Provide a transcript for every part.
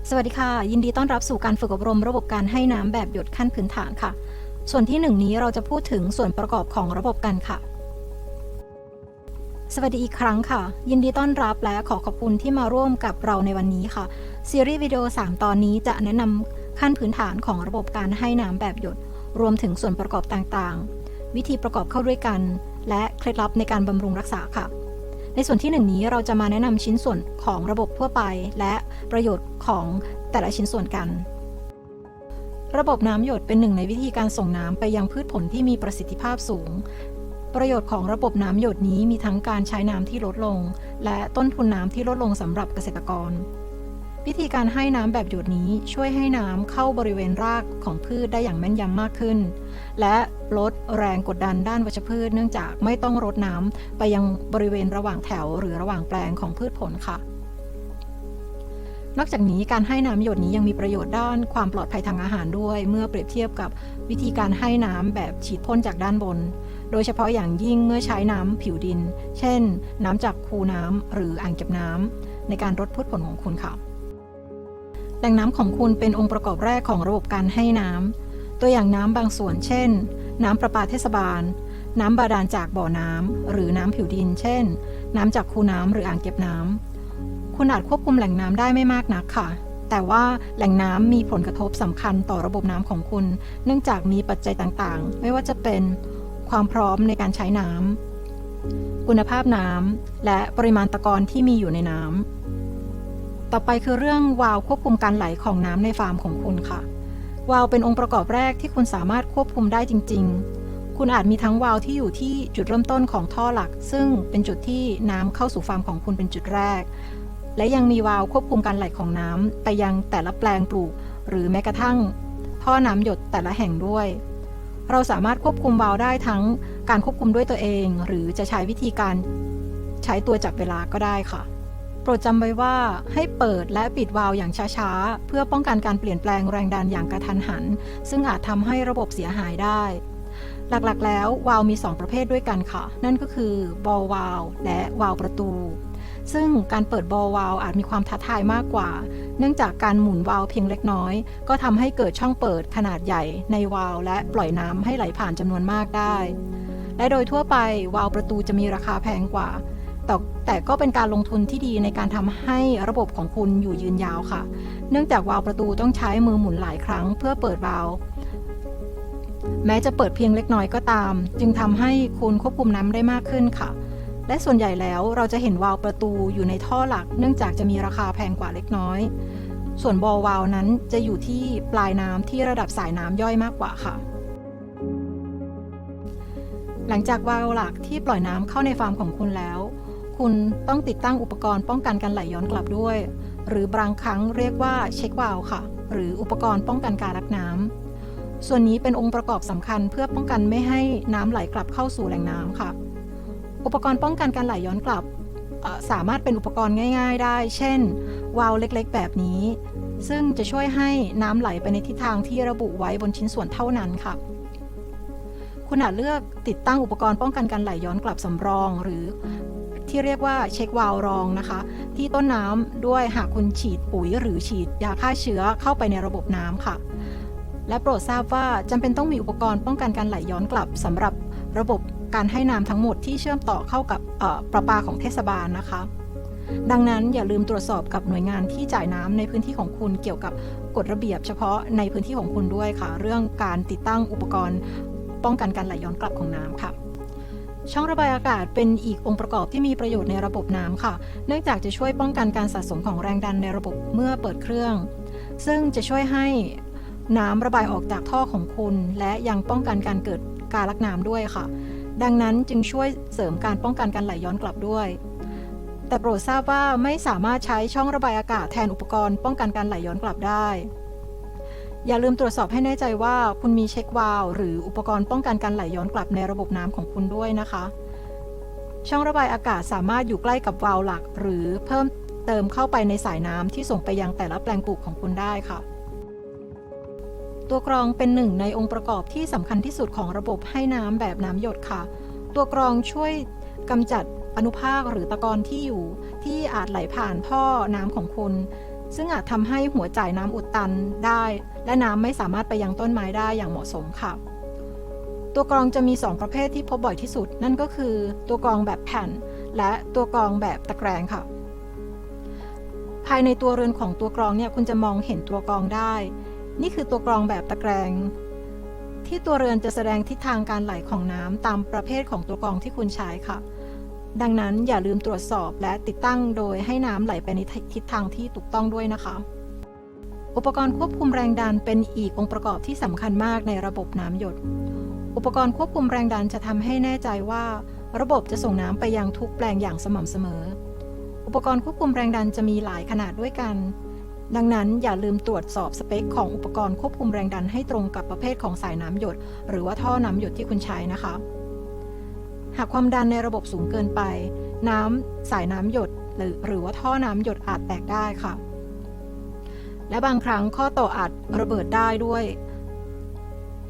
สวัสดีค่ะยินดีต้อนรับสู่การฝึกอบรมระบบการให้น้ำแบบหยดขั้นพื้นฐานค่ะส่วนที่1นี้เราจะพูดถึงส่วนประกอบของระบบกันค่ะสวัสดีอีกครั้งค่ะยินดีต้อนรับและขอขอบคุณที่มาร่วมกับเราในวันนี้ค่ะซีรีส์วิดีโอ3ตอนนี้จะแนะนำขั้นพื้นฐานของระบบการให้น้ำแบบหยดรวมถึงส่วนประกอบต่างๆวิธีประกอบเข้าด้วยกันและเคล็ดลับในการบำรุงรักษาค่ะในส่วนที่1นี้เราจะมาแนะนำชิ้นส่วนของระบบทั่วไปและประโยชน์ของแต่ละชิ้นส่วนกันระบบน้ำหยดเป็นหนึ่งในวิธีการส่งน้ำไปยังพืชผลที่มีประสิทธิภาพสูงประโยชน์ของระบบน้ำหยดนี้มีทั้งการใช้น้ำที่ลดลงและต้นทุนน้ำที่ลดลงสำหรับเกษตรกรวิธีการให้น้ำแบบหยดนี้ช่วยให้น้ำเข้าบริเวณรากของพืชได้อย่างแม่นยำมากขึ้นและลดแรงกดดันด้านวัชพืชเนื่องจากไม่ต้องรดน้ำไปยังบริเวณระหว่างแถวหรือระหว่างแปลงของพืชผลค่ะนอกจากนี้การให้น้ำหยดนี้ยังมีประโยชน์ด้านความปลอดภัยทางอาหารด้วยเมื่อเปรียบเทียบกับวิธีการให้น้ำแบบฉีดพ่นจากด้านบนโดยเฉพาะอย่างยิ่งเมื่อใช้น้ำผิวดินเช่นน้ำจากคูน้ำหรืออ่างเก็บน้ำในการรดพืชผลของคุณค่ะแหล่งน้ำของคุณเป็นองค์ประกอบแรกของระบบการให้น้ำตัวอย่างน้ำบางส่วนเช่นน้ำประปาเทศบาลน้ำบาดาลจากบ่อน้ำหรือน้ำผิวดินเช่นน้ำจากคูน้ำหรืออ่างเก็บน้ำคุณอาจควบคุมแหล่งน้ำได้ไม่มากนักค่ะแต่ว่าแหล่งน้ำมีผลกระทบสำคัญต่อระบบน้ำของคุณเนื่องจากมีปัจจัยต่างๆไม่ว่าจะเป็นความพร้อมในการใช้น้ำคุณภาพน้ำและปริมาณตะกอนที่มีอยู่ในน้ำต่อไปคือเรื่องวาล์วควบคุมการไหลของน้ำในฟาร์มของคุณค่ะวาล์วเป็นองค์ประกอบแรกที่คุณสามารถควบคุมได้จริงๆคุณอาจมีทั้งวาล์วที่อยู่ที่จุดเริ่มต้นของท่อหลักซึ่งเป็นจุดที่น้ำเข้าสู่ฟาร์มของคุณเป็นจุดแรกและยังมีวาล์วควบคุมการไหลของน้ำไปยังแต่ละแปลงปลูกหรือแม้กระทั่งท่อน้ำหยดแต่ละแห่งด้วยเราสามารถควบคุมวาล์วได้ทั้งการควบคุมด้วยตัวเองหรือจะใช้วิธีการใช้ตัวจับเวลาก็ได้ค่ะโปรดจำไว้ว่าให้เปิดและปิดวาล์วอย่างช้าๆเพื่อป้องกันการเปลี่ยนแปลงแรงดันอย่างกระทันหันซึ่งอาจทำให้ระบบเสียหายได้หลักๆแล้ววาล์วมี2ประเภทด้วยกันค่ะนั่นก็คือบอลวาล์วและวาล์วประตูซึ่งการเปิดบอลวาล์วอาจมีความท้าทายมากกว่าเนื่องจากการหมุนวาล์วเพียงเล็กน้อยก็ทำให้เกิดช่องเปิดขนาดใหญ่ในวาล์วและปล่อยน้ำให้ไหลผ่านจำนวนมากได้และโดยทั่วไปวาล์วประตูจะมีราคาแพงกว่าแต่ก็เป็นการลงทุนที่ดีในการทำให้ระบบของคุณอยู่ยืนยาวค่ะเนื่องจากวาล์วประตูต้องใช้มือหมุนหลายครั้งเพื่อเปิดวาล์วแม้จะเปิดเพียงเล็กน้อยก็ตามจึงทำให้คุณควบคุมน้ำได้มากขึ้นค่ะและส่วนใหญ่แล้วเราจะเห็นวาล์วประตูอยู่ในท่อหลักเนื่องจากจะมีราคาแพงกว่าเล็กน้อยส่วนบอลวาล์วนั้นจะอยู่ที่ปลายน้ำที่ระดับสายน้ำย่อยมากกว่าค่ะหลังจากวาล์วหลักที่ปล่อยน้ำเข้าในฟาร์มของคุณแล้วคุณต้องติดตั้งอุปกรณ์ป้องกันการไหลย้อนกลับด้วยหรือบางครั้งเรียกว่าเช็ควาล์วค่ะหรืออุปกรณ์ป้องกันการลักน้ำส่วนนี้เป็นองค์ประกอบสำคัญเพื่อป้องกันไม่ให้น้ำไหลกลับเข้าสู่แหล่งน้ำค่ะอุปกรณ์ป้องกันการไหลย้อนกลับสามารถเป็นอุปกรณ์ง่ายๆได้เช่นวาล์วเล็กๆแบบนี้ซึ่งจะช่วยให้น้ำไหลไปในทิศทางที่ระบุไว้บนชิ้นส่วนเท่านั้นค่ะคุณอาจเลือกติดตั้งอุปกรณ์ป้องกันการไหลย้อนกลับสำรองหรือที่เรียกว่าเช็ควาล์วรองนะคะที่ต้นน้ำด้วยหากคุณฉีดปุ๋ยหรือฉีดยาฆ่าเชื้อเข้าไปในระบบน้ำค่ะและโปรดทราบว่าจำเป็นต้องมีอุปกรณ์ป้องกันการไหลย้อนกลับสำหรับระบบการให้น้ำทั้งหมดที่เชื่อมต่อเข้ากับประปาของเทศบาลนะคะดังนั้นอย่าลืมตรวจสอบกับหน่วยงานที่จ่ายน้ำในพื้นที่ของคุณเกี่ยวกับกฎระเบียบเฉพาะในพื้นที่ของคุณด้วยค่ะเรื่องการติดตั้งอุปกรณ์ป้องกันการไหลย้อนกลับของน้ำค่ะช่องระบายอากาศเป็นอีกองค์ประกอบที่มีประโยชน์ในระบบน้ำค่ะเนื่องจากจะช่วยป้องกันการสะสมของแรงดันในระบบเมื่อเปิดเครื่องซึ่งจะช่วยให้น้ำระบายออกจากท่อของคุณและยังป้องกันการเกิดการลักน้ำด้วยค่ะดังนั้นจึงช่วยเสริมการป้องกันการไหลย้อนกลับด้วยแต่โปรดทราบว่าไม่สามารถใช้ช่องระบายอากาศแทนอุปกรณ์ป้องกันการไหลย้อนกลับได้อย่าลืมตรวจสอบให้แน่ใจว่าคุณมีเช็ควาล์วหรืออุปกรณ์ป้องกันการไหลย้อนกลับในระบบน้ำของคุณด้วยนะคะช่องระบายอากาศสามารถอยู่ใกล้กับวาล์วหลักหรือเพิ่มเติมเข้าไปในสายน้ำที่ส่งไปยังแต่ละแปลงปลูกของคุณได้ค่ะตัวกรองเป็นหนึ่งในองค์ประกอบที่สำคัญที่สุดของระบบให้น้ำแบบน้ำหยดค่ะตัวกรองช่วยกำจัดอนุภาคหรือตะกอนที่อาจไหลผ่านท่อน้ำของคุณ ซึ่งอาจทำให้หัวจ่ายน้ำอุดตันได้และน้ำไม่สามารถไปยังต้นไม้ได้อย่างเหมาะสมค่ะตัวกรองจะมี2ประเภทที่พบบ่อยที่สุดนั่นก็คือตัวกรองแบบแผ่นและตัวกรองแบบตะแกรงค่ะภายในตัวเรือนของตัวกรองเนี่ยคุณจะมองเห็นตัวกรองได้นี่คือตัวกรองแบบตะแกรงที่ตัวเรือนจะแสดงทิศทางการไหลของน้ำตามประเภทของตัวกรองที่คุณใช้ค่ะดังนั้นอย่าลืมตรวจสอบและติดตั้งโดยให้น้ำไหลไปในทิศทางที่ถูกต้องด้วยนะคะอุปกรณ์ควบคุมแรงดันเป็นอีกองค์ประกอบที่สำคัญมากในระบบน้ำหยดอุปกรณ์ควบคุมแรงดันจะทำให้แน่ใจว่าระบบจะส่งน้ำไปยังทุกแปลงอย่างสม่ำเสมออุปกรณ์ควบคุมแรงดันจะมีหลายขนาดด้วยกันดังนั้นอย่าลืมตรวจสอบสเปคของอุปกรณ์ควบคุมแรงดันให้ตรงกับประเภทของสายน้ำหยดหรือว่าท่อน้ำหยดที่คุณใช้นะคะหากความดันในระบบสูงเกินไปสายน้ำหยดหรือว่าท่อน้ำหยดอาจแตกได้ค่ะและบางครั้งข้อต่ออาจระเบิดได้ด้วย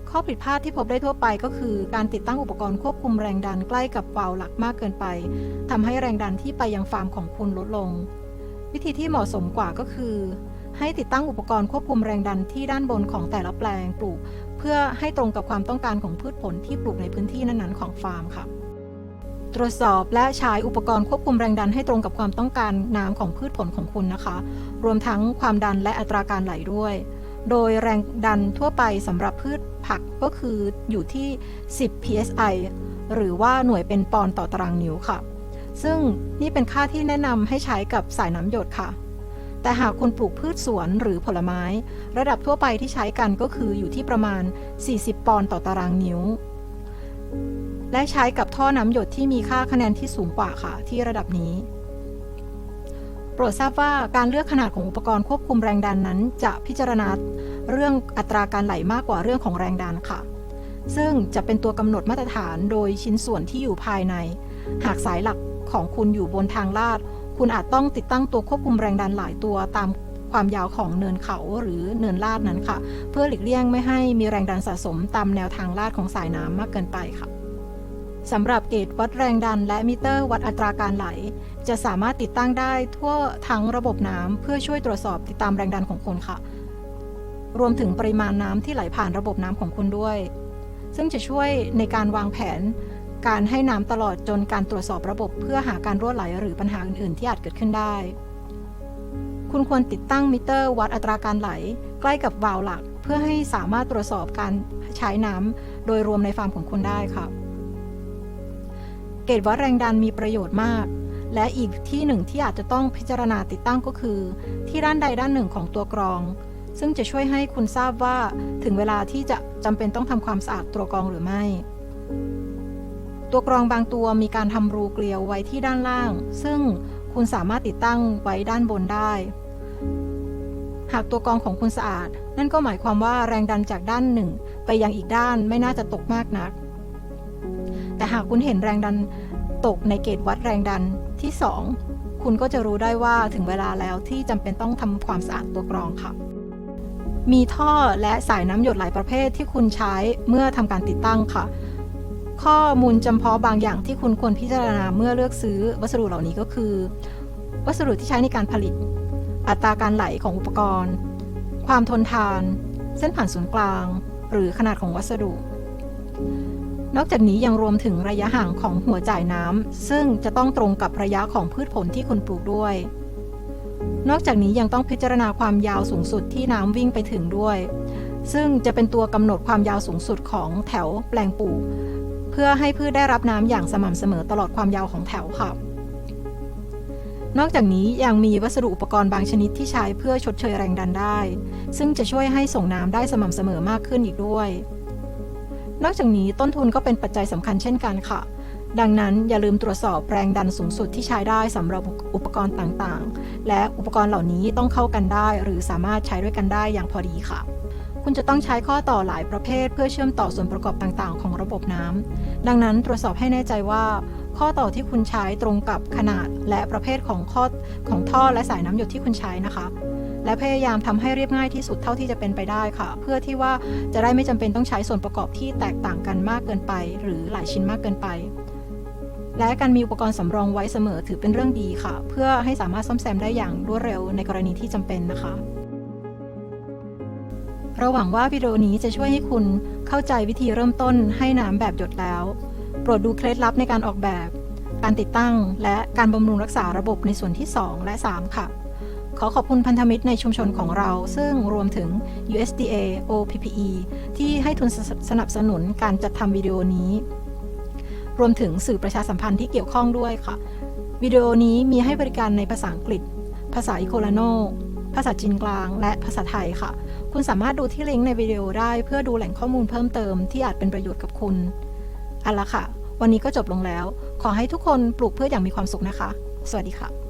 ข้อผิดพลาดที่พบได้ทั่วไปก็คือการติดตั้งอุปกรณ์ควบคุมแรงดันใกล้กับวาล์วหลักมากเกินไปทำให้แรงดันที่ไปยังฟาร์มของคุณลดลงวิธีที่เหมาะสมกว่าก็คือให้ติดตั้งอุปกรณ์ควบคุมแรงดันที่ด้านบนของแต่ละแปลงปลูกเพื่อให้ตรงกับความต้องการของพืชผลที่ปลูกในพื้นที่นั้นๆของฟาร์มค่ะตรวจสอบและใช้อุปกรณ์ควบคุมแรงดันให้ตรงกับความต้องการน้ำของพืชผลของคุณนะคะรวมทั้งความดันและอัตราการไหลด้วยโดยแรงดันทั่วไปสำหรับพืชผักก็คืออยู่ที่10 psi หรือว่าหน่วยเป็นปอนด์ต่อตารางนิ้วค่ะซึ่งนี่เป็นค่าที่แนะนำให้ใช้กับสายน้ำหยดค่ะแต่หากคุณปลูกพืชสวนหรือผลไม้ระดับทั่วไปที่ใช้กันก็คืออยู่ที่ประมาณ40ปอนด์ต่อตารางนิ้วและใช้กับท่อน้ำหยดที่มีค่าคะแนนที่สูงกว่าค่ะที่ระดับนี้โปรดทราบว่าการเลือกขนาดของอุปกรณ์ควบคุมแรงดันนั้นจะพิจารณาเรื่องอัตราการไหลมากกว่าเรื่องของแรงดันค่ะซึ่งจะเป็นตัวกำหนดมาตรฐานโดยชิ้นส่วนที่อยู่ภายในหากสายหลักของคุณอยู่บนทางลาดคุณอาจต้องติดตั้งตัวควบคุมแรงดันหลายตัวตามความยาวของเนินเขาหรือเนินลาดนั้นค่ะเพื่อหลีกเลี่ยงไม่ให้มีแรงดันสะสมตามแนวทางลาดของสายน้ำมากเกินไปค่ะสำหรับเกจวัดแรงดันและมิเตอร์วัดอัตราการไหลจะสามารถติดตั้งได้ทั่วทั้งระบบน้ำเพื่อช่วยตรวจสอบติดตามแรงดันของคุณค่ะรวมถึงปริมาณน้ำที่ไหลผ่านระบบน้ำของคุณด้วยซึ่งจะช่วยในการวางแผนการให้น้ำตลอดจนการตรวจสอบระบบเพื่อหาการรั่วไหลหรือปัญหาอื่นๆที่อาจเกิดขึ้นได้คุณควรติดตั้งมิเตอร์วัดอัตราการไหลใกล้กับวาล์วหลักเพื่อให้สามารถตรวจสอบการใช้น้ำโดยรวมในฟาร์มของคุณได้ค่ะเกจวัดแรงดันมีประโยชน์มากและอีกที่หนึ่งที่อาจจะต้องพิจารณาติดตั้งก็คือที่ด้านใดด้านหนึ่งของตัวกรองซึ่งจะช่วยให้คุณทราบว่าถึงเวลาที่จะจำเป็นต้องทำความสะอาดตัวกรองหรือไม่ตัวกรองบางตัวมีการทำรูเกลียวไว้ที่ด้านล่างซึ่งคุณสามารถติดตั้งไว้ด้านบนได้หากตัวกรองของคุณสะอาดนั่นก็หมายความว่าแรงดันจากด้านหนึ่งไปยังอีกด้านไม่น่าจะตกมากนักแต่หากคุณเห็นแรงดันตกในเกจวัดแรงดันที่2คุณก็จะรู้ได้ว่าถึงเวลาแล้วที่จำเป็นต้องทำความสะอาดตัวกรองค่ะมีท่อและสายน้ำหยดหลายประเภทที่คุณใช้เมื่อทำการติดตั้งค่ะข้อมูลจำเพาะบางอย่างที่คุณควรพิจารณาเมื่อเลือกซื้อวัสดุเหล่านี้ก็คือวัสดุที่ใช้ในการผลิตอัตราการไหลของอุปกรณ์ความทนทานเส้นผ่านศูนย์กลางหรือขนาดของวัสดุนอกจากนี้ยังรวมถึงระยะห่างของหัวจ่ายน้ำซึ่งจะต้องตรงกับระยะของพืชผลที่คุณปลูกด้วยนอกจากนี้ยังต้องพิจารณาความยาวสูงสุดที่น้ำวิ่งไปถึงด้วยซึ่งจะเป็นตัวกำหนดความยาวสูงสุดของแถวแปลงปลูกเพื่อให้พืชได้รับน้ำอย่างสม่ำเสมอตลอดความยาวของแถวค่ะนอกจากนี้ยังมีวัสดุอุปกรณ์บางชนิดที่ใช้เพื่อชดเชยแรงดันได้ซึ่งจะช่วยให้ส่งน้ำได้สม่ำเสมอมากขึ้นอีกด้วยนอกจากนี้ต้นทุนก็เป็นปัจจัยสำคัญเช่นกันค่ะดังนั้นอย่าลืมตรวจสอบแรงดันสูงสุดที่ใช้ได้สำหรับอุปกรณ์ต่างๆและอุปกรณ์เหล่านี้ต้องเข้ากันได้หรือสามารถใช้ด้วยกันได้อย่างพอดีค่ะคุณจะต้องใช้ข้อต่อหลายประเภทเพื่อเชื่อมต่อส่วนประกอบต่างๆของระบบน้ำดังนั้นตรวจสอบให้แน่ใจว่าข้อต่อที่คุณใช้ตรงกับขนาดและประเภทของท่อและสายน้ำหยดที่คุณใช้นะคะและพยายามทำให้เรียบง่ายที่สุดเท่าที่จะเป็นไปได้ค่ะเพื่อที่ว่าจะได้ไม่จำเป็นต้องใช้ส่วนประกอบที่แตกต่างกันมากเกินไปหรือหลายชิ้นมากเกินไป และการมีอุปกรณ์สำรองไว้เสมอถือเป็นเรื่องดีค่ะเพื่อให้สามารถซ่อมแซมได้อย่างรวดเร็วในกรณีที่จำเป็นนะคะเราหวังว่าวิดีโอนี้จะช่วยให้คุณเข้าใจวิธีเริ่มต้นให้น้ำแบบหยดแล้วโปรดดูเคล็ดลับในการออกแบบการติดตั้งและการบำรุงรักษาระบบในส่วนที่ 2 และ 3 ค่ะขอบคุณพันธมิตรในชุมชนของเราซึ่งรวมถึง USDA OPPE ที่ให้ทุนสนับสนุนการจัดทำวิดีโอนี้รวมถึงสื่อประชาสัมพันธ์ที่เกี่ยวข้องด้วยค่ะวิดีโอนี้มีให้บริการในภาษาอังกฤษภาษาอิโคลาโนภาษาจีนกลางและภาษาไทยค่ะคุณสามารถดูที่ลิงก์ในวิดีโอได้เพื่อดูแหล่งข้อมูลเพิ่มเติมที่อาจเป็นประโยชน์กับคุณเอาละค่ะวันนี้ก็จบลงแล้วขอให้ทุกคนปลูกพืชอย่างมีความสุขนะคะสวัสดีค่ะ